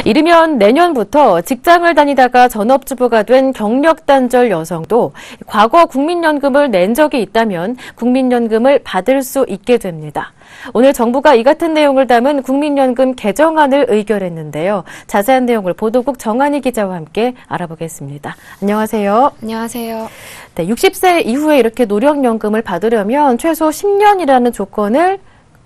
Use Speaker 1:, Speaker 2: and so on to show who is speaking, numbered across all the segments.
Speaker 1: 이르면 내년부터 직장을 다니다가 전업주부가 된 경력단절 여성도 과거 국민연금을 낸 적이 있다면 국민연금을 받을 수 있게 됩니다. 오늘 정부가 이 같은 내용을 담은 국민연금 개정안을 의결했는데요. 자세한 내용을 보도국 정한희 기자와 함께 알아보겠습니다. 안녕하세요.
Speaker 2: 안녕하세요.
Speaker 1: 네, 60세 이후에 이렇게 노령연금을 받으려면 최소 10년이라는 조건을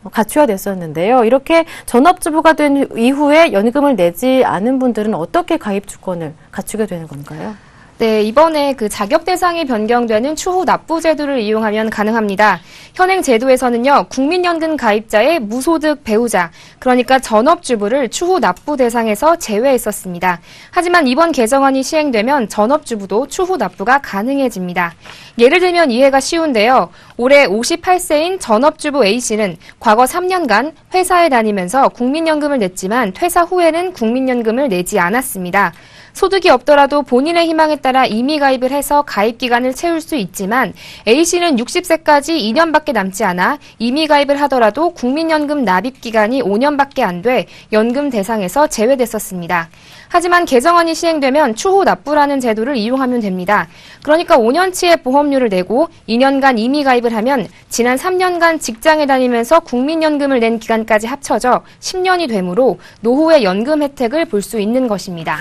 Speaker 1: 갖춰야 됐었는데요. 이렇게 전업주부가 된 이후에 연금을 내지 않은 분들은 어떻게 가입 조건을 갖추게 되는 건가요?
Speaker 2: 네, 이번에 자격 대상이 변경되는 추후 납부 제도를 이용하면 가능합니다. 현행 제도에서는요, 국민연금 가입자의 무소득 배우자, 그러니까 전업주부를 추후 납부 대상에서 제외했었습니다. 하지만 이번 개정안이 시행되면 전업주부도 추후 납부가 가능해집니다. 예를 들면 이해가 쉬운데요. 올해 58세인 전업주부 A씨는 과거 3년간 회사에 다니면서 국민연금을 냈지만 퇴사 후에는 국민연금을 내지 않았습니다. 소득이 없더라도 본인의 희망에 따라 임의 가입을 해서 가입 기간을 채울 수 있지만 A씨는 60세까지 2년밖에 남지 않아 임의 가입을 하더라도 국민연금 납입 기간이 5년밖에 안 돼 연금 대상에서 제외됐었습니다. 하지만 개정안이 시행되면 추후 납부라는 제도를 이용하면 됩니다. 그러니까 5년치의 보험료를 내고 2년간 임의 가입을 하면 지난 3년간 직장에 다니면서 국민연금을 낸 기간까지 합쳐져 10년이 되므로 노후의 연금 혜택을 볼 수 있는 것입니다.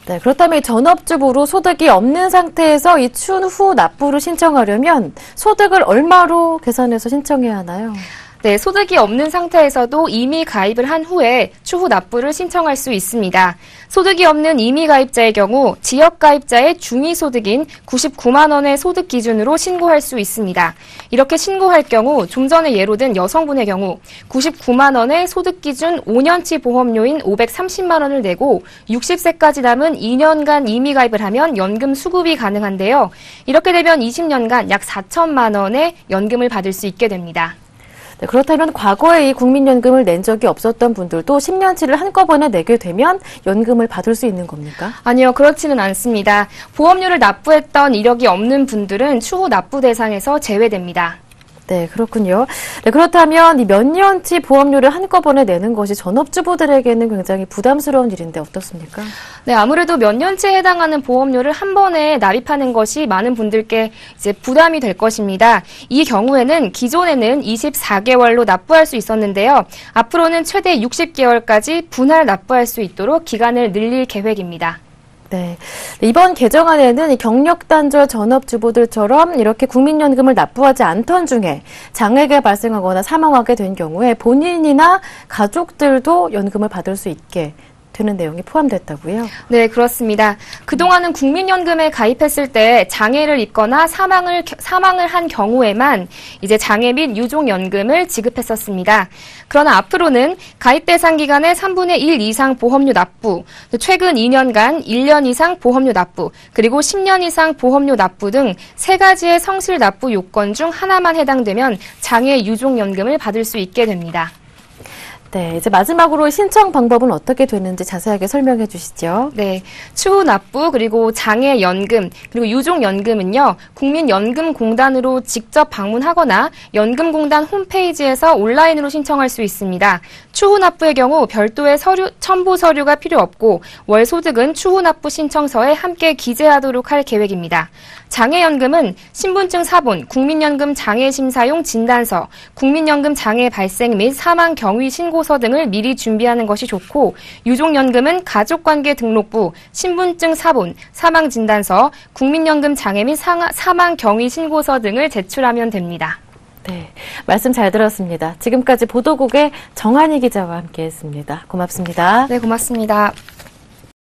Speaker 1: 네, 그렇다면 전업주부로 소득이 없는 상태에서 이 추후 납부를 신청하려면 소득을 얼마로 계산해서 신청해야 하나요?
Speaker 2: 네, 소득이 없는 상태에서도 임의 가입을 한 후에 추후 납부를 신청할 수 있습니다. 소득이 없는 임의 가입자의 경우 지역 가입자의 중위소득인 99만 원의 소득 기준으로 신고할 수 있습니다. 이렇게 신고할 경우 좀 전에 예로 든 여성분의 경우 99만 원의 소득 기준 5년치 보험료인 530만 원을 내고 60세까지 남은 2년간 임의 가입을 하면 연금 수급이 가능한데요. 이렇게 되면 20년간 약 4천만 원의 연금을 받을 수 있게 됩니다.
Speaker 1: 네, 그렇다면 과거에 이 국민연금을 낸 적이 없었던 분들도 10년치를 한꺼번에 내게 되면 연금을 받을 수 있는 겁니까?
Speaker 2: 아니요, 그렇지는 않습니다. 보험료를 납부했던 이력이 없는 분들은 추후 납부 대상에서 제외됩니다.
Speaker 1: 네, 그렇군요. 네, 그렇다면 이 몇 년치 보험료를 한꺼번에 내는 것이 전업주부들에게는 굉장히 부담스러운 일인데 어떻습니까?
Speaker 2: 네, 아무래도 몇 년치에 해당하는 보험료를 한 번에 납입하는 것이 많은 분들께 이제 부담이 될 것입니다. 이 경우에는 기존에는 24개월로 납부할 수 있었는데요. 앞으로는 최대 60개월까지 분할 납부할 수 있도록 기간을 늘릴 계획입니다.
Speaker 1: 네. 이번 개정안에는 이 경력단절 전업주부들처럼 이렇게 국민연금을 납부하지 않던 중에 장애가 발생하거나 사망하게 된 경우에 본인이나 가족들도 연금을 받을 수 있게 되는 내용이 포함됐다고요?
Speaker 2: 네, 그렇습니다. 그동안은 국민연금에 가입했을 때 장애를 입거나 사망을 한 경우에만 이제 장애 및 유족연금을 지급했었습니다. 그러나 앞으로는 가입 대상 기간의 3분의 1 이상 보험료 납부, 최근 2년간 1년 이상 보험료 납부, 그리고 10년 이상 보험료 납부 등 3가지의 성실 납부 요건 중 하나만 해당되면 장애 유족연금을 받을 수 있게 됩니다.
Speaker 1: 네, 이제 마지막으로 신청 방법은 어떻게 되는지 자세하게 설명해 주시죠.
Speaker 2: 네, 추후 납부 그리고 장애연금 그리고 유족연금은요, 국민연금공단으로 직접 방문하거나 연금공단 홈페이지에서 온라인으로 신청할 수 있습니다. 추후 납부의 경우 별도의 첨부 서류가 필요 없고 월 소득은 추후 납부 신청서에 함께 기재하도록 할 계획입니다. 장애연금은 신분증 사본, 국민연금 장애심사용 진단서, 국민연금 장애 발생 및 사망 경위 신고서 등을 미리 준비하는 것이 좋고, 유족연금은 가족관계 등록부, 신분증 사본, 사망 진단서, 국민연금 장애 및 사망 경위 신고서 등을 제출하면 됩니다.
Speaker 1: 네, 말씀 잘 들었습니다. 지금까지 보도국의 정한희 기자와 함께했습니다. 고맙습니다.
Speaker 2: 네, 고맙습니다.